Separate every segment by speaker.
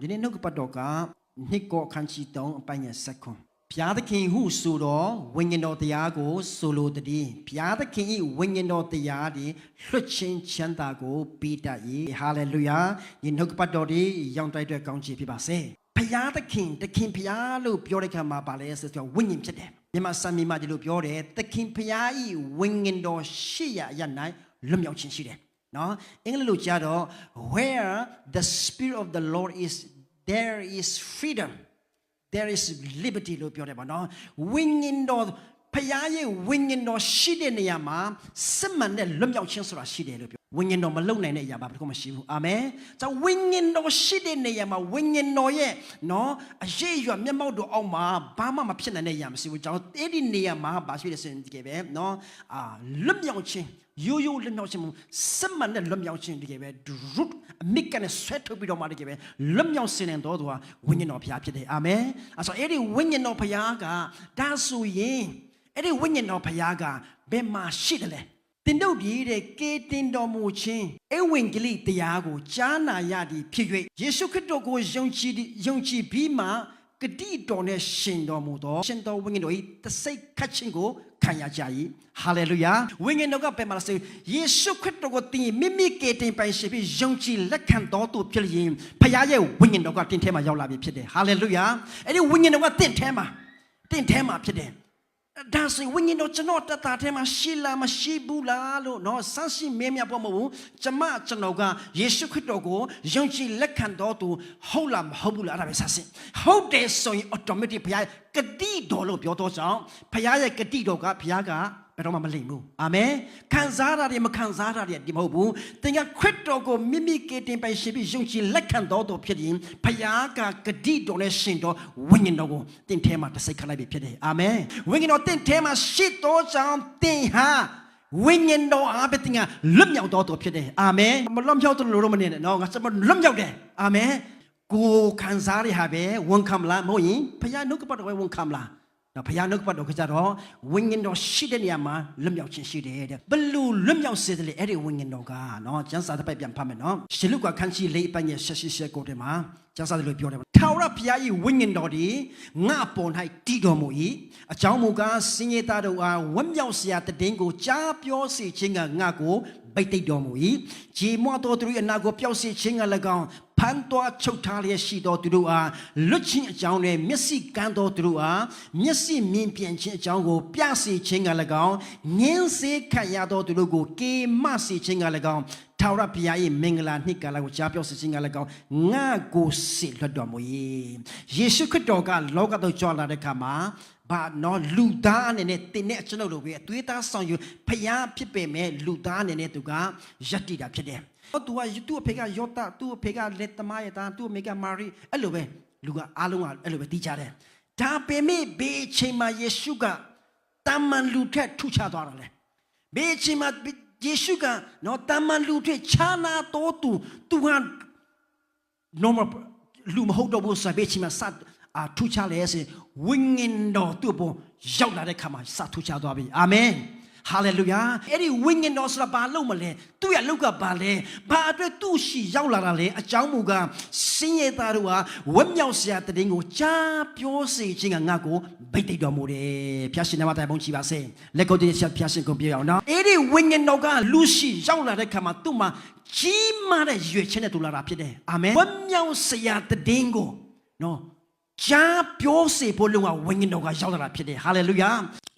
Speaker 1: ဒီနေ့နှုတ်ကပတ်တော်ကနှစ်ကောခန်းချီတုံးအပိုင်းငယ်7ခွန်းဘုရားသခင်ဟုဆိုတော့ဝိညာဉ်တော်တရားကိုဆိုလိုတည်းဘုရားသခင်၏ဝိညာဉ်တော်တရားသည်လွတ်ချင်းချမ်းသာကိုပေးတတ်၏ဟာလေလုယာဒီနှုတ်ကပတ်တော်ဒီရောင်တိုက်တဲ့ကောင်းချီးဖြစ်ပါစေဘုရားသခင်ဘုရားလို့ပြောတဲ့ခါမှာပါလဲဆိုတော့ဝိညာဉ်ဖြစ်တယ်မြန်မာစာမီမှာဒီလိုပြောတယ်သခင်ဘုရား၏ဝိညာဉ်တော်ရှိရာအရာ၌လွတ်မြောက်ခြင်းရှိတယ်နော်အင်္ဂလိပ်လိုကြားတော့ where the spirit of the Lord is there is freedom there is liberty လို့ပြောတယ်ပါနော်ဝိညာဉ်တော်ဖခင်ရဲ့ဝိညာဉ်တော်ရှိတဲ့နေရာမှာစစ်မှန်တဲ့လွတ်မြောက်ခြင်းဆိုတာရှိတယ်လို့ပြောဝိညာဉ်တော်မလုံနိုင်တဲ့အရာဘာမှမရှိဘူးအာမင်ကြောင့်ဝိညာဉ်တော်ရှိတဲ့နေရာမှာဝိညာဉ်တော်ရဲ့နော်အရေးအရွယ်မျက်မှောက်တော်အောက်မှာဘာမှမဖြစ်နိုင်တဲ့အရာမရှိဘူးကြောင့်အဲ့ဒီနေရာမှာဘာရှိတယ်ဆိုရင်ဒီကဲပဲနော်လွတ်မြောက်ခြင်းရိုးရိုးလွတ်မြောက်ခြင်းစစ်မှန်တဲ့လွတ်မြောက်ခြင်းဒီကဲပဲ root အမိကနေဆွဲထုတ်ပြီးတော့မှဒီကဲပဲလွတ်မြောက်စေနိုင်တော်သူဟာဝိညာဉ်တော်ဘုရားဖြစ်တယ်အာမင်အဲ့ဆိုအဲ့ဒီဝိညာဉ်တော်ဘုရားကဒါဆိုရင်အဲ့ဒီဝိညာဉ်တော်ဘုရားကဘယ်မှာရှိတယ်လဲတင်တို့ဒီတဲ့ကေတင်တော်မူခြင်းအဝိင္ဂလိတရားကိုကြားနာရသည်ဖြစ်၍ယေရှုခရစ်တော်ကိုယုံကြည်ပြီးမှဂတိတော်နဲ့ရှင်တော်မူသောရှင်တော်ဝိညာဉ်တော်၏တစိတ်ခတ်ခြင်းကိုခံရကြ၏ဟာလေလုယာဝိညာဉ်တော်ကဘယ်မှာလဲဆိုယေရှုခရစ်တော်ကိုတင်မိမိကေတင်ပိုင်ရှိပြီးယုံကြည်လက်ခံတော်သူဖြစ်ရင်ဖခင်ရဲ့ဝိညာဉ်တော်ကတင်ထဲမှာရောက်လာပြီဖြစ်တယ်ဟာလေလုယာအဲ့ဒီဝိညာဉ်တော်ကတင်ထဲမှာဖြစ်တယ်ဒါဆိုဝိညာဉ်တော်ကျွန်တော်တတ်ထဲမှာရှိလားမရှိဘူးလားလို့เนาะဆန်းစစ်မင်းမြတ်ပေါ်မဟုတ်ဘူးကျွန်တော်ကယေရှုခရစ်တော်ကိုယုံကြည်လက်ခံတော်သူဟုတ်လားမဟုတ်ဘူးလားအဲ့ဒါပဲဆန်းစစ်ဟုတ်တယ်ဆိုရင် automatic ဘုရားဂတိတော်လို့ပြောတော့ကြောင်းဘုရားရဲ့ဂတိတော်ကဘုရားကဘယ်တော့မှမလိမ့်ဘူးအာမင်ခံစားတာတွေမခံစားတာတွေဒီမဟုတ်ဘူးသင်ကခရစ်တော်ကိုမိမိကေတင်ပိုင်ရှိပြီးယုံကြည်လက်ခံတော်သူဖြစ်ရင်ဘုရားကဂတိတော်နဲ့ရှင်တော်ဝိညာဉ်တော်ကိုသင်ထဲမှာတစိတ်ခလိုက်ပြီဖြစ်တယ်အာမင်ဝိညာဉ်တော်သင်ထဲမှာရှိတော်ကြောင့်သင်ဟာဝိညာဉ်တော်အားဖြင့်သင်ကလွတ်မြောက်တော်သူဖြစ်တယ်အာမင်မလွတ်မြောက်တယ်လို့မနေနဲ့နော်ငါစမလွတ်မြောက်တယ်အာမင်ကိုခံစားရဟာပဲဝန်ခံမလားမဟုတ်ရင်ဘုရားနှုတ်ကပတ်တော်ပဲဝန်ခံမလားနော်ဘုရားနှုတ်ကပတ်တော်ကကြတော့ဝိညာဉ်တော်ရှိတဲ့နေရာမှာလွတ်မြောက်ခြင်းရှိတယ်တဲ့ဘလို့လွတ်မြောက်စေတယ်လေအဲ့ဒီဝိညာဉ်တော်ကနော်ကျမ်းစာတစ်ပိုက်ပြန်ဖတ်မယ်နော်ရှလုကခန်းကြီး၄အပိုင်းရဲ့88ကိုတည်းမှာကျမ်းစာတွေပြောတယ်ထာဝရဘုရား၏ဝိညာဉ်တော်ဒီငါပေါ်၌တည်တော်မူ၏အကြောင်းမူကားစင်ရသားတို့အားဝမ်းမြောက်စရာတည်င်းကိုကြားပြောစေခြင်းကငါကိုဗိတ်တိတ်တော်မူ၏ဂျေမွတ်တော်သူ၏အနာကိုပျောက်စေခြင်းက၎င်းဖန်တော်ချုပ်ထားလျက်ရှိတော်သူတို့အားလွတ်ခြင်းအကြောင်းနဲ့မျက်စိကန်းတော်သူတို့အားမျက်စိမြင်ပြန်ခြင်းအကြောင်းကိုပြစေခြင်းက၎င်းငင်းစေခံရတော်သူတို့ကိုကေမစေခြင်းက၎င်းထာဝရဘုရား၏မင်္ဂလာနှစ်ကာလကိုကြားပြောစေခြင်းက၎င်းငါကိုစေလွတ်တော်မူ၏ယေရှုခရစ်တော်ကလောကသို့ကြွလာတဲ့အခါမှာဘာနော်လူသားအနေနဲ့တင်တဲ့အကျွန်ုပ်တို့ပဲအသွေးသားဆောင်ယူဖျားဖြစ်ပေမဲ့လူသားအနေနဲ့သူကယက်တိတာဖြစ်တယ်။သူကအဖေကယောသသူ့အဖေကလက်သမားရဲ့သားသူ့အမေကမာရီအဲ့လိုပဲလူကအားလုံးကအဲ့လိုပဲသိကြတယ်။ဒါပေမဲ့ဘေးချိန်မှာယေရှုကတမန်လူထက်ထူးခြားသွားတယ်လေ။ဘေးချိန်မှာယေရှုကနော်တမန်လူထက်ခြားနာတော်သူက normal လူမဟုတ်တော့ဘူးဆိုဘေးချိန်မှာစထူးခြားလေဆိုဝိညာဉ်တော်သူ့ပေါ်ရောက်လာတဲ့ခါမှာစထူးခြားသွားပြီအာမင်ဟာလေလုယာအဲ့ဒီဝိညာဉ်တော်ဆိုတာဘာလို့မလဲသူ့ရဲ့လောက်ကဘာလဲဘာအတွက်သူ့ရှိရောက်လာတာလဲအကြောင်းမူကားစင်ရသားတို့ဟာဝတ်မြောက်စရာတည်င်းကိုကြားပြောစေခြင်းကငါကိုဗိတ်တိတ်တော်မူတယ်ဖျားရှင်နာမတိုင်ပုံချီပါစေလက်ကိုတည်းဖျားရှင်ကိုပြောအောင်နော်အဲ့ဒီဝိညာဉ်တော်ကလူရှိရောက်လာတဲ့ခါမှာသူ့မှာကြီးမားတဲ့ရွေချက်နဲ့တူလာတာဖြစ်တယ်အာမင်ဝတ်မြောက်စရာတည်င်းကိုနော်ကြားပြောစေဖို့လုံကဝိညာဉ်တော်ကရောက်လာတာဖြစ်တယ်ဟာလေလုယာ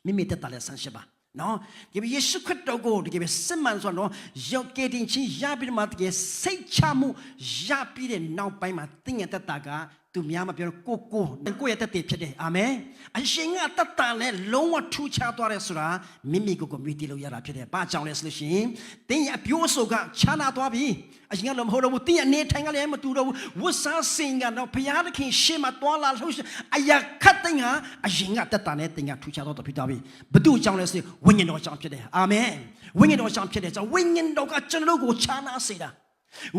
Speaker 1: မိမိတက်တာလဲဆန်းရှင်းပါနော်ဒီယေရှုခရစ်တော်ကိုဒီကစစ်မှန်ဆိုတော့ရောက်ကြတင်ချင်းရပြီးမှတကယ်စိတ်ချမှုရပြီးတဲ့နောက်ပိုင်းမှာသင်ရဲ့တက်တာကသူများမပြောကိုရဲ့တက်တဲ့ဖြစ်တယ်အာမင်အရှင်ကတက်တာနဲ့လုံးဝထူးခြားသွားတယ်ဆိုတာမိမိကိုမြည်တည်လို့ရတာဖြစ်တယ်ဘာကြောင့်လဲဆိုလို့ရှိရင်သင်ရဲ့အပြိုးဆိုကခြားနာသွားပြီအရှင်ကလည်းမဟုတ်တော့ဘူးသင်ရဲ့အနေထိုင်ကလည်းမတူတော့ဘူးဝတ်စားစင်ကတော့ဘုရားသခင်ရှေ့မှာတွာလာလို့အရာခတ်တဲ့ကအရှင်ကတက်တာနဲ့သင်ကထူးခြားတော့ဖြစ်သွားပြီဘသူကြောင့်လဲဆိုဝိညာဉ်တော်ကြောင့်ဖြစ်တယ်အာမင်ဝိညာဉ်တော်ကြောင့်ဖြစ်တယ်ကြောင့်ဝိညာဉ်တော်ကကျွန်တော်ကိုခြားနာစေတာ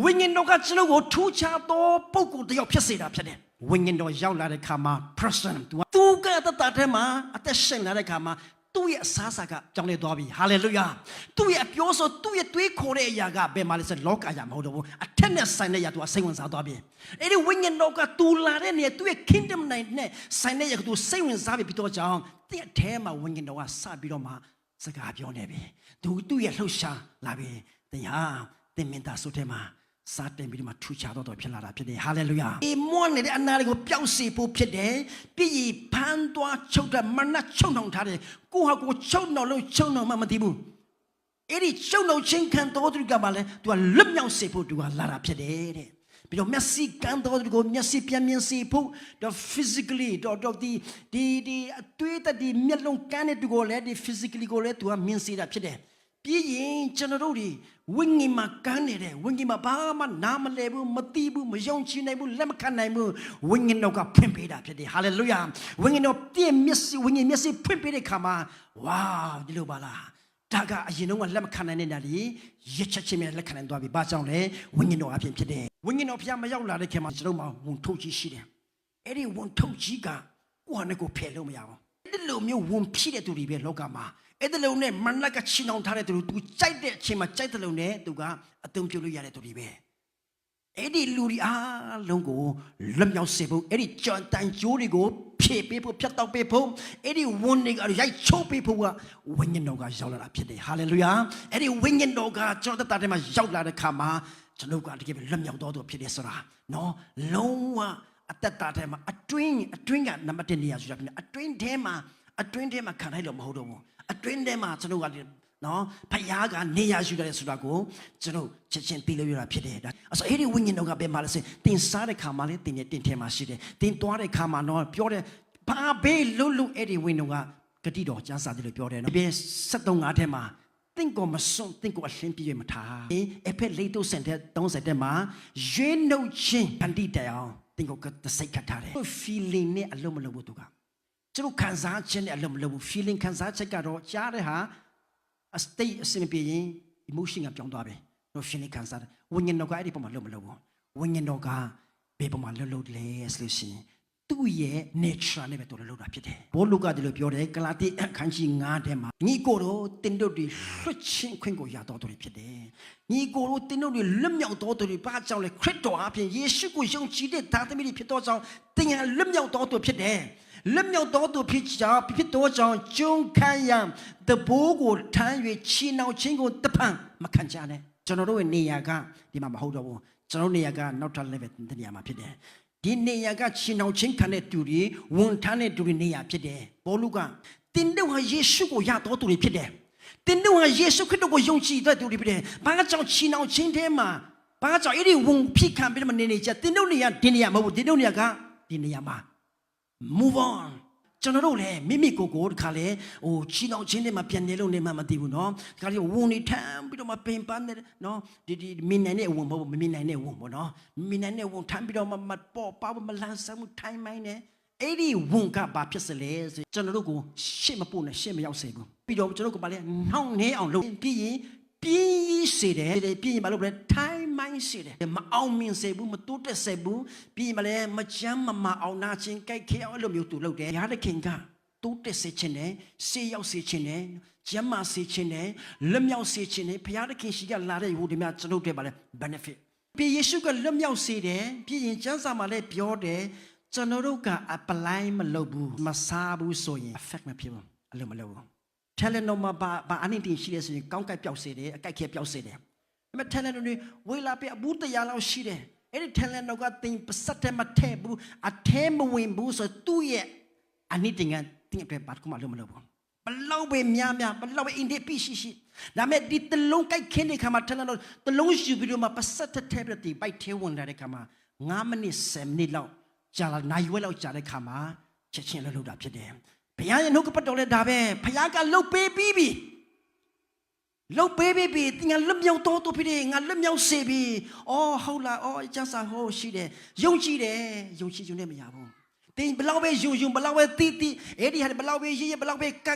Speaker 1: ဝိညာဉ်တော်ကကျွန်တော်ကိုထူးခြားသောပုဂ္ဂိုလ်တစ်ယောက်ဖြစ်စေတာဖြစ်တယ်ဝိညာဉ်တော်ရောက်လာတဲ့ခါမှာ person သူကတတ်တာထဲမှာအသက်ရှင်လာတဲ့ခါမှာ သူ့ရဲ့အစားအစာကကြောင်းနေသွားပြီဟာလေလုယာသူ့ရဲ့အပြောဆိုသူ့ရဲ့တွေးခေါ်တဲ့အရာကဘယ်မှာလဲဆိုလောကရာမဟုတ်တော့ဘူးအထက်နဲ့ဆိုင်တဲ့အရာသူကစိတ်ဝင်စားသွားပြီအဲ့ဒီဝိညာဉ်တော်ကသူလာတဲ့နေသူ့ရဲ့ kingdom နဲ့ဆိုင်တဲ့အရာကသူစိတ်ဝင်စားပြီပြီးတော့ကြောင်းတဲ့အဲထဲမှာဝိညာဉ်တော်ကစပြီးတော့မှစကားပြောနေပြီသူ့ရဲ့လှုပ်ရှားလာပြီတရားတင်မင်သားဆိုတဲ့မှာစာတင်ပြီးမှထူချတော့ဖြစ်လာတာဖြစ်တယ်ဟာလေလုယာဒီမွန်းနေတဲ့အနာတွေကိုပျောက်စေဖို့ဖြစ်တယ်ပြည်ကြီးဖန်သွားချုပ်တဲ့မနတ်ချုပ်နှောင်ထားတယ်ကိုဟာကိုချုပ်နှောင်လို့ချုပ်နှောင်မှမသိဘူးအဲ့ဒီချုပ်နှောင်ချင်းခံတော်သူကမှလည်းသူကလွတ်မြောက်စေဖို့သူကလာတာဖြစ်တယ်တဲ့ပြီးတော့မျက်စိကန်းတော်သူကိုမျက်စိပြန်မြင်စေဖို့တော့ physically တော့ဒီအသွေးတည်းမျက်လုံးကန်းတဲ့သူကိုလည်းဒီ physically ကိုလည်းသူကမြင်စေတာဖြစ်တယ်ပြီးရင်ကျွန်တော်တို့ဒီဝိညာဉ်မှာကန်းနေတယ်ဝိညာဉ်မှာဘာမှနားမလည်ဘူးမသိဘူးမယုံကြည်နိုင်ဘူးလက်မခံနိုင်ဘူးဝိညာဉ်တော်ကဖွင့်ပေးတာဖြစ်တယ်ဟာလေလုယာဝိညာဉ်တော်ပြည့်မျက်စိဝိညာဉ်မျက်စိဖွင့်ပေးတဲ့ခါမှာဝါဒီလိုပါလားဒါကအရင်တော့လက်မခံနိုင်တဲ့နေရာကြီးရချက်ချင်းနဲ့လက်ခံနိုင်သွားပြီဘာကြောင့်လဲဝိညာဉ်တော်အပြင်ဖြစ်တယ်ဝိညာဉ်တော်ဖျားမရောက်လာတဲ့ခင်မှာကျွန်တော်မှဝန်ထုတ်ကြီးရှိတယ်အဲ့ဒီဝန်ထုတ်ကြီးကကိုယ့်ဟာနဲ့ကိုယ်ဖယ်လို့မရဘူးအဲ့ဒီလိုမျိုးဝန်ဖြစ်တဲ့သူတွေပဲလောကမှာအဲ့ဒီလုံးနဲ့မနက်ကချင်းအောင်ထားတဲ့သူသူကြိုက်တဲ့အချိန်မှာကြိုက်တဲ့လုံးနဲ့သူကအသုံးပြုလို့ရတဲ့သူတွေပဲအဲ့ဒီလူတွေအားလုံးကိုလွတ်မြောက်စေဖို့အဲ့ဒီကြံတန်ကြိုးတွေကိုဖြည့်ပေးဖို့ဖြတ်တောက်ပေးဖို့အဲ့ဒီဝန်တွေကရိုက်ချိုးပေးဖို့ကဝိညာဉ်တော်ကရောက်လာတာဖြစ်တယ်ဟာလေလုယာအဲ့ဒီဝိညာဉ်တော်ကကျွန်တော်တဲ့မှာရောက်လာတဲ့ခါမှာကျွန်တော်ကတကယ်လွတ်မြောက်တော်သူဖြစ်တယ်ဆိုတာနော်လုံးဝအတ္တတဲ့မှာအတွင်းကနံပါတ်1နေရာဆိုတာဖြစ်တယ်အတွင်းထဲမှာခံလိုက်လို့မဟုတ်တော့ဘူးအတွင်းထဲမှာကျွန်တော်ကနော်ဖယားကနေရာယူတယ်ဆိုတာကိုကျွန်တော်ချက်ချင်းသိလို့ရတာဖြစ်တယ်ဒါအဲ့ဒီဝိညာဉ်တော်ကဘယ်မှာလဲဆိုတင်စားတဲ့ခါမှာလဲတင်ထဲမှာရှိတယ်တင်သွားတဲ့ခါမှာတော့ပြောတယ်ဘာဘေးလို့အဲ့ဒီဝိညာဉ်တော်ကဂတိတော်ကျမ်းစာတယ်လို့ပြောတယ်နော်ဘယ်73ထဲမှာတင့်ကိုမစွန့်တင့်ကိုအရှင်းပြည့်မထားအဖက်လေးတို့စင်တဲ့30ထဲမှာရွေးနှုတ်ချင်းအန်တီတအောင်တင့်ကိုတစိတ်ခတ်ထားတယ် feeling နဲ့အလုံးမလုံးဘူးသူကကျွန်တော်ခံစားခြင်းနဲ့အလုံးမလုံးဘူး feeling ခံစားချက်ကတော့ကြားတဲ့ဟာအစတိတ်အစင်ပြေရင် emotion ကပြောင်းသွားပြီတော့ feeling ခံစားတယ်ဝိညာဉ်တော်ကအဲ့ဒီပုံမှာလုံးမလုံးဘူးဝိညာဉ်တော်ကဘယ်ပုံမှာလုံးလုံးလဲဆိုလို့ရှိရင်သူ့ရဲ့ nature နဲ့ပဲတော်လုံးတာဖြစ်တယ်ဘောလူကဒီလိုပြောတယ်ဂလာတိအခန်းကြီး9ထဲမှာညီကိုတို့တင်တို့တွေလွတ်ချင်းခွင့်ကိုရတော်သူတွေဖြစ်တယ်ညီကိုတို့တင်တို့တွေလွတ်မြောက်တော်သူတွေဘာကြောင့်လဲခရစ်တော်အပြင်ယေရှုကိုယုံကြည်တဲ့သားသမီးတွေဖြစ်တော်ကြောင့်တင်ရလွတ်မြောက်တော်သူဖြစ်တယ်လက်မြောက်တော်သူဖြစ်တော်ကြောင့်ကျုံခံရတဘိုးကိုထမ်း၍ချီနှောင်ခြင်းကိုတပံမခံကြနဲ့ကျွန်တော်တို့ရဲ့နေရာကဒီမှာမဟုတ်တော့ဘူးကျွန်တော်နေရာကနောက်ထပ် level တနေရာမှာဖြစ်တယ်ဒီနေရာကချီနှောင်ခြင်းခံတဲ့သူတွေဝန်ထမ်းတဲ့သူတွေနေရာဖြစ်တယ်ဘောလူကတင်တို့ဟာယေရှုကိုရတော်သူတွေဖြစ်တယ်တင်တို့ဟာယေရှုခရစ်တော်ကိုယုံကြည်တဲ့သူတွေဖြစ်တယ်ဘာကြောင့်ချီနှောင်ခြင်းထဲမှာဘာကြောင့်အဲ့ဒီဝန်ဖြစ်ခံပြီးမှနေကြတင်တို့နေရာဒီနေရာမဟုတ်ဘူးတင်တို့နေရာကဒီနေရာမှာmove on ကျွန်တော်တို့လည်းမိမိကိုယ်ကိုတခါလေချီနှောင်ခြင်းတွေမှာပြန်နေလို့နေမှမသိဘူးเนาะတခါလေဝန်နေထမ်းပြီးတော့မှပင်ပန်းနေเนาะဒီမင်းနိုင်တဲ့ဝန်မဟုတ်ဘူးမင်းနိုင်တဲ့ဝန်ပေါ့เนาะမင်းနိုင်တဲ့ဝန်ထမ်းပြီးတော့မှပေါ့ပါမလန်းဆမ်းမှုထိုင်းမိုင်းနေအဲ့ဒီဝန်ကဘာဖြစ်စလဲဆိုကျွန်တော်တို့ကိုရှေ့မပို့နဲ့ရှေ့မရောက်စေဘူးပြီးတော့ကျွန်တော်တို့ကဘာလဲနှောင့်နှဲအောင်လုပ်ပြီးရင်ပြီးစေတယ်ပြီးရင်ဘာလို့လဲထိုင်းမိုင်းစေတယ်မအောင်မြင်စေဘူးမတိုးတက်စေဘူးပြီးရင်မလဲမချမ်းမအောင်နာခြင်းကြိုက်ခဲအောင်လို့မျိုးသူလုပ်တယ်ရတဲ့ခင်ကတိုးတက်စေခြင်းနဲ့စေရောက်စေခြင်းနဲ့ကျမ်းမာစေခြင်းနဲ့လွတ်မြောက်စေခြင်းနဲ့ဘုရားသခင်ရှိကလာတဲ့ဟိုဒီများကျွန်တော်တို့ပါလဲ benefit ပြီးယေရှုကလွတ်မြောက်စေတယ်ပြီးရင်ကျမ်းစာမှာလည်းပြောတယ်ကျွန်တော်တို့က apply မလုပ်ဘူးမစားဘူးဆိုရင် effect မဖြစ်ဘူးအလုံးမလုပ်ဘူးtalent မှာဘာအနည်းတင်ရှိလဲဆိုရင်ကောင်းကင်ပျောက်စေတယ်အကြိုက်ခဲပျောက်စေတယ်ဒါပေမဲ့ talent တွေဝေလာပြအဘူးတရားလောက်ရှိတယ်အဲ့ဒီ talent ကတင်ပစတ်တယ်မထဲဘူးအထဲမဝင်ဘူးဆိုသူ့ရဲ့အနည်းတင်ကတင်ပြပတ်ကမှလုံးမလုပ်ဘူးဘလောက်ပဲများဘလောက်ပဲ independent ရှိဒါပေမဲ့ဒီတလုံးကြိုက်ခဲတဲ့ခါမှာ talent တလုံးယူပြီးတော့မှပစတ်ထဲပြတဲ့ဘိုက်ထဲဝင်လာတဲ့ခါမှာ9မိနစ်10မိနစ်လောက်ကြာလာနိုင်ရွယ်လောက်ကြာတဲ့ခါမှာချက်ချင်းလှုပ်တာဖြစ်တယ်ဘုရားရဲ့နှုတ်ကပတ်တော်လဲဒါပဲဘုရားကလှုပ်ပေးပြီးပြီလှုပ်ပေးပြီးငါလွတ်မြောက်တော်သူဖြစ်တယ်ငါလွတ်မြောက်စေပြီအော်ဟုတ်လားအော်ကျမ်းစာဟောရှိတယ်ယုံကြည်တယ်ယုံကြည်နေမရဘူးတင်ဘလောက်ပဲယုံဘလောက်ပဲတီအဲ့ဒီဟာဘလောက်ပဲရေးဘလောက်ပဲကတ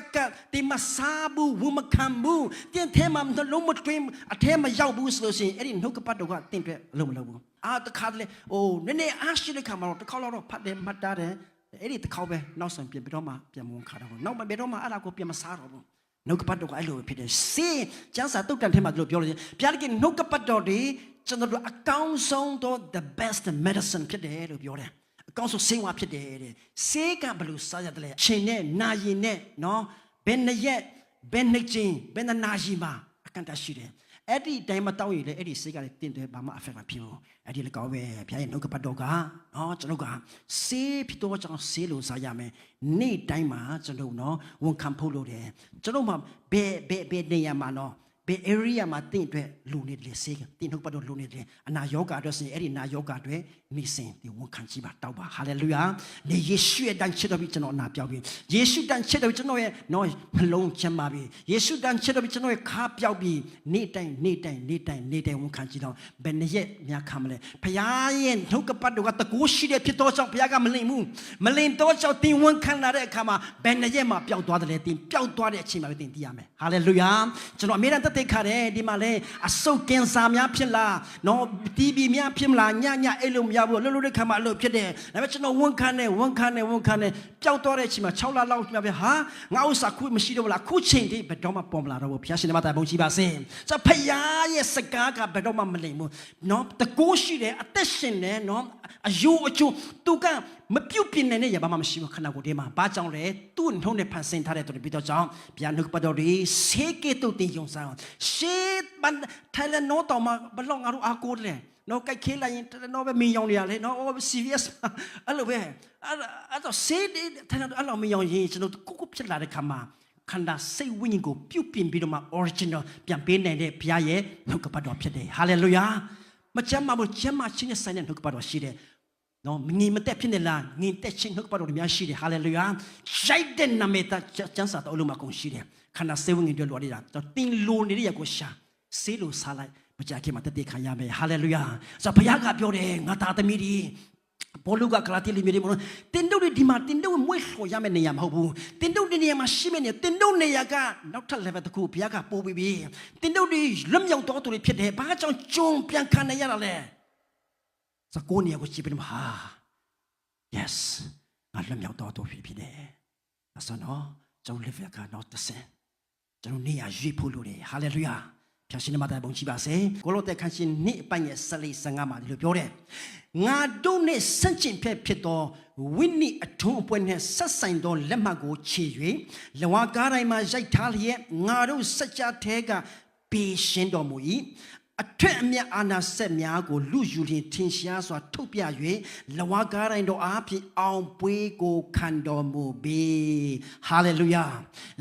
Speaker 1: ်တင်မစားဘူးဝမခံဘူးတင်ထဲမှာလုံးမတွင်းအထဲမှာရောက်ဘူးဆိုလို့ရှိရင်အဲ့ဒီနှုတ်ကပတ်တော်ကတင်ပြလုံးမလုပ်ဘူးတခါတလေနည်းနည်းအားရှိတဲ့ခါမှာတော့တစ်ခေါက်တော့ဖတ်တယ်မှတ်တာတယ် အဲ့ဒီတစ်ခေါက်ပဲနောက်ဆုံးပြန်ပြီးတော့မှပြန်မဝန်ခါတော့နောက်မှဘယ်တော့မှအဲ့ဒါကိုပြန်မစားတော့ဘူးနှုတ်ကပတ်တော်ကအဲ့လိုဖြစ်တယ်စေကျမ်းစာတုတ်တန်ထဲမှာတို့ပြောလို့ဘုရားခင်နှုတ်ကပတ်တော်ဒီကျွန်တော်တို့အကောင်းဆုံးတော့ the best medicine ဖြစ်တယ်လို့ပြောတယ်အကောင်းဆုံးဆေးဝါးဖြစ်တယ်တဲ့ဆေးကဘယ်လိုစားရတယ်လဲချိန်နဲ့နာရီနဲ့နော်ဘယ်နှစ်ရက်ဘယ်နှစ်ချိန်ဘယ်နှစ်နာရီမှာအကန့်အသတ်ရှိတယ်အဲ့ဒီတိုင်းမတောင်းရလေအဲ့ဒီစိတ်ကလည်းတင်းတယ်ဘာမှ affect မဖြစ်ဘူးအဲ့ဒီလည်းကောင်းပဲဘုရားရဲ့နှုတ်ကပတ်တော်ကနော်ကျွန်တော်ကစေးဖြစ်တော့ကြောင့်စေးလို့စားရမယ်နေ့တိုင်းမှာကျွန်တော်နော်ဝန်ခံဖို့လို့တယ်ကျွန်တော်မှဘယ်နေရာမှာနော်ဘယ် area မှာတင့်အတွက်လူနေတယ်စေးတင်းနှုတ်ပတ်တော်လူနေတယ်အနာယောဂအတွက်ဆိုရင်အဲ့ဒီနာယောဂအတွက်နေစဉ်ဒီဝန်ခံကြည့်ပါတောက်ပါဟာလေလုယာနေယေရှုရဲ့တန်ချစ်တော်ပြီးကျွန်တော်အနာပြောက်ပြီးယေရှုတန်ချစ်တော်ပြီးကျွန်တော်ရဲ့နော်နှလုံးချမ်းပါပြီးယေရှုတန်ချစ်တော်ပြီးကျွန်တော်ရဲ့ခါပြောက်ပြီးနေ့တိုင်းဝန်ခံကြည့်တော့ဘယ်နှစ်ရက်များခံမလဲဖခင်ရဲ့နှုတ်ကပတ်တော်ကတကူရှိတဲ့ဖြစ်တော်ကြောင့်ဖခင်ကမလိမ်ဘူးမလိမ်တော့ကြောင့်တင်ဝန်ခံလာတဲ့အခါမှာဘယ်နှစ်ရက်မှပျောက်သွားတယ်လဲတင်ပျောက်သွားတဲ့အချိန်မှာပဲတင်သိရမယ်ဟာလေလုယာကျွန်တော်အမြဲတမ်းတက်ခါတယ်ဒီမှာလဲအဆုတ်ကင်ဆာများဖြစ်လားနော်တီဘီများဖြစ်မလားညအဲ့လိုမရဘူးလှုပ်တဲ့ခါမှာအဲ့လိုဖြစ်တယ်ဒါပေမဲ့ကျွန်တော်ဝန်ခံတယ်ပျောက်သွားတဲ့အချိန်မှာ6လလောက်ပြပဲဟာငါဥစ္စာခုမရှိတော့ဘူးလားခုချိန်ဒီဘယ်တော့မှပေါ်မလာတော့ဘူးဘုရားရှင်နဲ့မတိုင်ပုံကြည့်ပါစေဆိုတော့ဖခင်ရဲ့စကားကဘယ်တော့မှမလိမ်ဘူးနော်တကိုးရှိတယ်အသက်ရှင်တယ်နော်အယိုးအချိုးသူကမပြုတ်ပြင်းနေတဲ့ရပါမှမရှိဘူးခန္ဓာကိုယ်ထဲမှာဘာကြောင့်လဲသူ့နှုတ်နဲ့ဖန်ဆင်းထားတဲ့သူတွေပြီးတော့ကြောင့်ဘုရားနှုတ်ပတ်တော်ဒီဆေးကဲ့သို့တင်ယုံစားအောင်ရှေးဘန်ထိုင်လနော်တော်မှာဘလောက်ငါတို့အားကိုးတယ်နော်ကြိုက်ခဲလိုက်ရင်နော်ပဲမင်းရောင်နေရလေနော် serious အဲ့လိုပဲအဲ့တော့စေးတဲ့အဲ့လိုမင်းရောင်ရင်ကျွန်တော်ကိုဖြစ်လာတဲ့ခါမှာခန္ဓာစိတ်ဝိညာဉ်ကိုပြုတ်ပြင်ပြီးတော့မှ original ပြန်ပေးနိုင်တဲ့ဘုရားရဲ့နှုတ်ကပတ်တော်ဖြစ်တယ် hallelujah မချမ်းမဘူးချမ်းမချင်းနဲ့ဆိုင်တဲ့နှုတ်ကပတ်တော်ရှိတယ်နော်ငင်မတက်ဖြစ်နေလားငင်တက်ချင်းနှုတ်ကပတ်တော်များရှိတယ် hallelujah ရိုက်တဲ့နာမည်တာကျမ်းစာတော်လုံးမှာကုန်ရှိတယ်ခန္ဓာစိတ်ဝိညာဉ်တွေလိုရတာတင်လိုနေတဲ့ရကိုရှာစေးလို့စားလိုက်မကြခင်မှာတည်ခံရမယ်ဟာလေလုယာဆိုတော့ဘုရားကပြောတယ်ငါသားသမီးတွေဘောလူကကလာတီလီမြေတွေမလို့တင်တို့ဒီမှာတင်တို့မွေးခေါ်ရမယ့်နေရာမဟုတ်ဘူးတင်တို့ဒီနေရာမှာရှိမယ့်နေတင်တို့နေရာကနောက်ထပ် level တစ်ခုဘုရားကပို့ပြီးပြီတင်တို့ဒီလွတ်မြောက်တော်သူတွေဖြစ်တယ်ဘာကြောင့်ကျုံပြန်ခံနေရတာလဲဆိုကိုနေရာကိုကြည့်ပြီးမှာ yes ငါလွတ်မြောက်တော်သူဖြစ်တယ်အဲ့ဆိုတော့ကျွန်တော် level ကတော့တစ်ဆင့်ကျွန်တော်နေရာရွေးဖို့လိုတယ်ဟာလေလုယာဖျာရှင်မတဲ့ဘုံကြည့်ပါစေကိုလိုတဲ့ခန့်ရှင်နေ့အပိုင်းရဲ့15မှာဒီလိုပြောတယ်ငါတို့နဲ့ဆန့်ကျင်ဖြစ်သောဝိနည်းအထုံးအပွဲနဲ့ဆက်ဆိုင်သောလက်မှတ်ကိုခြေ၍လဝါကားတိုင်းမှာရိုက်ထားလျက်ငါတို့စကြထဲကပေးရှင်းတော်မူ၏အထက်အမြတ်အာနာစက်များကိုလူယူလျင်ထင်ရှားစွာထုတ်ပြ၍လဝါကားတိုင်းတော်အားဖြင့်အောင်ပွဲကိုခံတော်မူပြီဟာလေလုယာ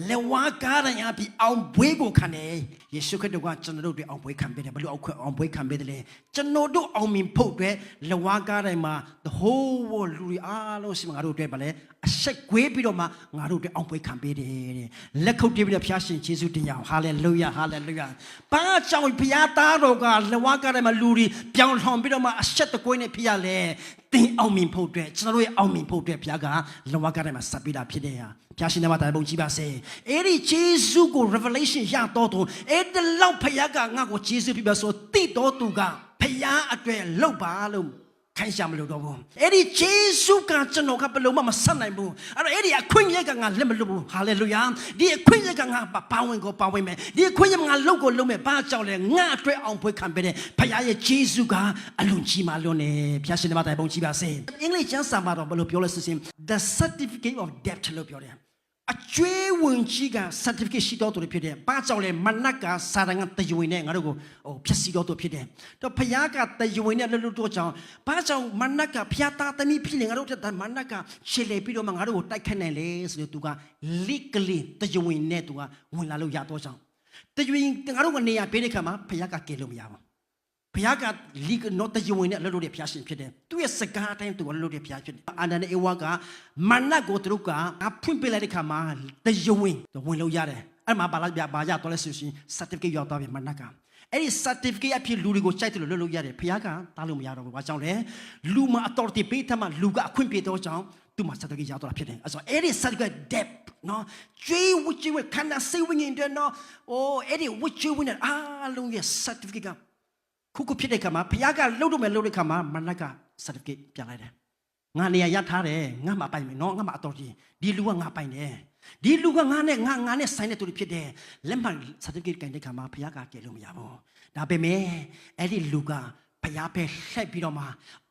Speaker 1: လဝါကားတိုင်းအားဖြင့်အောင်ပွဲကိုခံတယ်ယေရှုခရစ်တော်ကကျွန်တော်တို့တွေအောင်ပွဲခံပေးတယ်ဘယ်လိုအောင်ပွဲခံပေးတယ်လဲကျွန်တော်တို့အောင်မြင်ဖို့အတွက်လဝါကားတိုင်းမှာ the whole world လူတွေအားလုံးရှိမှငါတို့အတွက်ဗလဲအဆက်ကွေးပြီးတော့မှငါတို့တွေအောင်ပွဲခံပေးတယ်တဲ့လက်ခုပ်တီးပြီးတော့ဖျားရှင်ယေရှုတင်ရအောင်ဟာလေလုယာဟာလေလုယာဘာကြောင့်ဖျားသားတော်ကလဝါကားတိုင်းမှာလူတွေပြောင်းလှောင်ပြီးတော့မှအဆက်တကွေးနဲ့ဖျားလဲတင်အောင်မြင်ဖို့အတွက်ကျွန်တော်တို့ရဲ့အောင်မြင်ဖို့အတွက်ဖျားကလဝါကားတိုင်းမှာဆက်ပေးတာဖြစ်တယ်ဟာဖျားရှင်နဲ့မတိုင်ပုံကြည့်ပါစေအဲ့ဒီယေရှုကို revelation ရတော့သူအဲ့ဒီလောက်ဖျားကငါ့ကိုယေရှုပြပါဆိုတိတော်သူကဖျားအတွက်လောက်ပါလို့ခိုင်းရှာမလို့တော့ဘူးအဲ့ဒီယေရှုကကျွန်တော်ကဘယ်လိုမှမဆက်နိုင်ဘူးအဲ့တော့အဲ့ဒီအခွင့်အရေးကငါလက်မလို့ဘူးဟာလေလုယာဒီအခွင့်အရေးကငါပါဝင်မယ်ဒီအခွင့်အရေးငါလုပ်ကိုလုပ်မယ်ဘာကြောင့်လဲငါအတွက်အောင်ပွဲခံပေးတယ်ဖခင်ရဲ့ယေရှုကအလွန်ကြီးမားလွန်းတယ်ဖခင်ရှင်နဲ့မတိုင်ပုံကြည့်ပါစေအင်္ဂလိပ်ကျမ်းစာမှာတော့ဘယ်လိုပြောလဲဆိုရင် the certificate of debt လို့ပြောတယ်အကျွေးဝင်ကြီးက certificate ရှိတော်သူတွေဖြစ်တယ်။ဘာကြောင့်လဲမနက်ကစာတန်ကတယွေနဲ့ငါတို့ကိုဖြည့်ဆည်းတော်သူဖြစ်တယ်။တော့ဖခင်ကတယွေနဲ့လှုပ်တော့ကြောင့်ဘာကြောင့်မနက်ကဖျားသားသမီးဖြစ်နေငါတို့တဲ့မနက်ကရှေ့လေပြီးတော့မှငါတို့ကိုတိုက်ခတ်နိုင်လေဆိုတော့သူက legally တယွေနဲ့သူကဝင်လာလို့ရတော့ကြောင့်တယွေငါတို့ကနေရာပေးတဲ့ခါမှာဖခင်ကကယ်လို့မရဘူး။ဘုရားကလီကနော်တယဝင်နဲ့လှလို့တဲ့ဘုရားရှင်ဖြစ်တယ်သူရဲ့စကားအတိုင်းသူကလှလို့တဲ့ဘုရားဖြစ်တယ်အာနန်နဲ့အေဝါကမနတ်ကိုသူတို့ကဖွင့်ပေးလိုက်တဲ့ခါမှာတယဝင်ဝင်လို့ရတယ်အဲ့မှာဘာရတော့လဲဆိုရင် certificate ရောက်သွားပြီမနတ်ကအဲ့ဒီ certificate အဖြစ်လူတွေကိုကြိုက်တယ်လို့လှလို့ရတယ်ဘုရားကတားလို့မရတော့ဘူးဘာကြောင့်လဲလူမှာ authority ပေးထားမှလူကအခွင့်ပေးတော့ကြောင့်သူမှာ certificate ရောက်သွားတာဖြစ်တယ်အဲ့ဆိုအဲ့ဒီ certificate depth နော်ကျွေးဝချွေးခန္ဓာစိတ်ဝိညာဉ်တွေနော်အဲ့ဒီဝချွေးဝိညာဉ်အားလုံးရဲ့ certificate ကခုဖြစ်တဲ့ခါမှာဘုရားကလှုပ်တော့မယ်လှုပ်တဲ့ခါမှာမနက်က certificate ပြလိုက်တယ် ငါနေရာရထားတယ်ငါမှပိုင်မယ်နော်ငါမှအတော်ကြီးဒီလူကငါပိုင်တယ်ဒီလူကငါနဲ့ဆိုင်တဲ့သူတွေဖြစ်တယ်လက်မှ certificate ကန်တဲ့ခါမှာဘုရားကကယ်လို့မရဘူးဒါပေမဲ့အဲ့ဒီလူကဘုရားပဲလှည့်ပြီးတော့မှ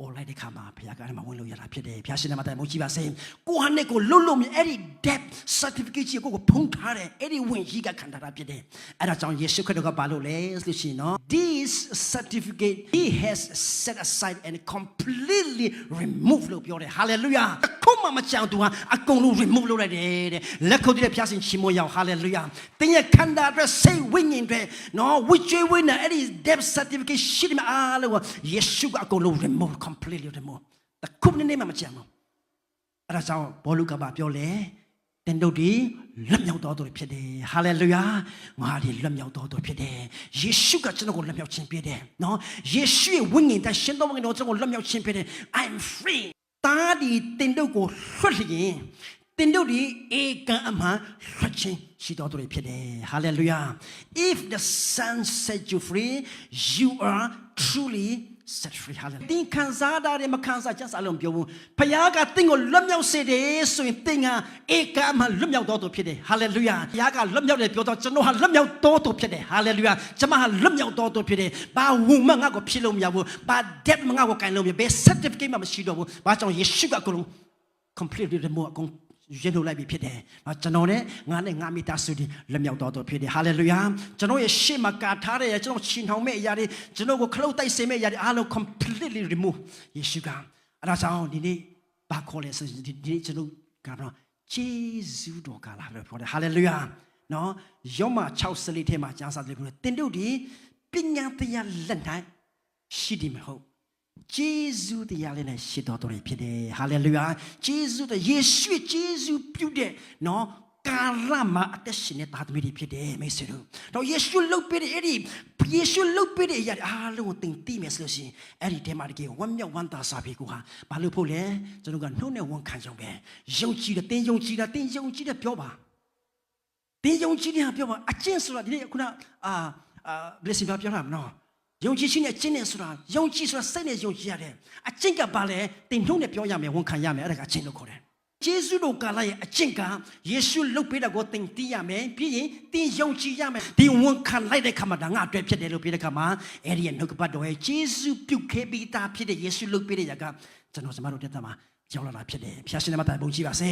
Speaker 1: online တဲ့ခါမှာဘုရားကလည်းမဝင်လို့ရတာဖြစ်တယ်ဘုရားရှင်နဲ့မတိုင်မုန်းကြည့်ပါစေကိုဟာနဲ့ကိုလွတ်လို့မြအဲ့ဒီ depth certificate ကြီးကိုဖုံးထားတယ်အဲ့ဒီဝင်ကြီးကခံထားတာဖြစ်တယ်အဲ့ဒါကြောင့်ယေရှုခရစ်တော်ကဘာလို့လဲဆိုလို့ရှိရင်နော် this certificate he has set aside and completely removed လို့ပြောတယ် hallelujah ခုမှမကြောက်သူဟာအကုန်လုံး remove လုပ်လိုက်တယ်တဲ့လက်ခုပ်တဲ့ဘုရားရှင်ချီးမွမ်းရအောင် hallelujah တင်ရခန္ဓာအတွက်စိတ်ဝိညာဉ်တွေနော်ဝိကျွေးဝိညာဉ်အဲ့ဒီ depth certificate ရှိတယ်အားလုံးယေရှုကအကုန်လုံး remove completely remove တခုနဲ့မှမကြမ်းဘူးအဲ့ဒါကြောင့်ဘောလူကပါပြောလေတင်တို့ဒီလွတ်မြောက်တော်သူဖြစ်တယ်ဟာလေလုယာငါဒီလွတ်မြောက်တော်သူဖြစ်တယ်ယေရှုကကျွန်တော်ကိုလွတ်မြောက်ခြင်းပေးတယ်နော်ယေရှုရဲ့ဝိညာဉ်တရှင်တော်ဝင်တော်ကျွန်တော်ကိုလွတ်မြောက်ခြင်းပေးတယ် I'm free တာဒီတင်တို့ကိုလွတ်လျင်တင်တို့ဒီဧကံအမှန်လွတ်ခြင်းရှိတော်သူဖြစ်တယ်ဟာလေလုယာ if the son set you free you are truly set free hallelujah တင်ခံစားတဲ့မခံစားချက်အလုံးပြောဘူးဖခင်ကတင့်ကိုလွတ်မြောက်စေတယ်ဆိုရင်တင်ကဧကမှလွတ်မြောက်တော်သူဖြစ်တယ် hallelujah ဖခင်ကလွတ်မြောက်တယ်ပြောတော့ကျွန်တော်ဟာလွတ်မြောက်တော်သူဖြစ်တယ် hallelujah ကျွန်မဟာလွတ်မြောက်တော်သူဖြစ်တယ်ဘာဝုံမငါ့ကိုဖြစ်လို့မရဘူးဘာ debt မငါ့ကိုကန်လို့မရဘယ် certificate မှမရှိတော့ဘူးဘာကြောင့်ယေရှုကအကုန်လုံး completely remove အကုန်ရလို့လိုက်ပြီဖြစ်တယ်။ကျွန်တော်နဲ့ငါမိသားစုတွေလွတ်မြောက်တော်ဖြစ်တယ်။ hallelujah ကျွန်တော်ရဲ့ရှေ့မှာကာထားတဲ့ကျွန်တော်ချီနှောင်မဲ့အရာတွေကျွန်တော်ကိုခလုတ်တိုက်စေမဲ့အရာတွေအားလုံး completely remove ယေရှုကအဲ့ဒါကြောင့်ဒီနေ့ဘာခေါ်လဲဆိုဒီနေ့ကျွန်တော်ကတော့ဂျေဇုတော်ကလာလို့ပြောတယ် hallelujah နော်ယောမ6:4ထဲမှာကျမ်းစာတယ်ပြောတယ်တင်တို့ဒီပညာတရားလက်၌ရှိတယ်မဟုတ်ဂျေဇုတရားလေးနဲ့ရှိတော်တော်ဖြစ်တယ်ဟာလေလုယာဂျေဇုတဲ့ယေရှုဂျေဇုပြုတဲ့နော်ကာလမှာအသက်ရှင်တဲ့သားသမီးတွေဖြစ်တယ်မိတ်ဆွေတို့တော့ယေရှုလုပ်ပေးတဲ့အဲ့ဒီယေရှုလုပ်ပေးတဲ့အရာအားလုံးကိုသင်သိမယ်ဆိုလို့ရှိရင်အဲ့ဒီထဲမှာတကယ်ဝမ်းမြောက်ဝမ်းသာစွာပြီကိုဟာဘာလို့ဖို့လဲကျွန်တော်ကနှုတ်နဲ့ဝန်ခံကြအောင်ပဲယုံကြည်တဲ့သင်ယုံကြည်တဲ့ပြောပါသင်ယုံကြည်တဲ့ပြောပါအကျင့်ဆိုတာဒီနေ့ခုနblessing ပြောတာမနော်ယုံကြည်ခြင်းနဲ့ကျင့်နေဆိုတာယုံကြည်ဆိုတာစိတ်နဲ့ယုံကြည်ရတယ်အကျင့်ကဘာလဲတင်နှုတ်နဲ့ပြောရမယ်ဝန်ခံရမယ်အဲ့ဒါကအကျင့်လို့ခေါ်တယ်ယေရှုတော်ကာလရဲ့အကျင့်ကယေရှုလုပ်ပေးတာကိုတင်သိရမယ်ပြီးရင်တင်ယုံကြည်ရမယ်ဒီဝန်ခံလိုက်တဲ့ခါမှာဒါငါအတွက်ဖြစ်တယ်လို့ပြောတဲ့ခါမှာအဲ့ဒီရဲ့နှုတ်ကပတ်တော်ရဲ့ယေရှုပြုခဲ့ပြီးသားဖြစ်တဲ့ယေရှုလုပ်ပေးတဲ့ຢာကကျွန်တော်တို့တက်တာမှာကြောက်လာတာဖြစ်တယ်ဖျားရှင်နဲ့မတိုင်ပုံကြည့်ပါစေ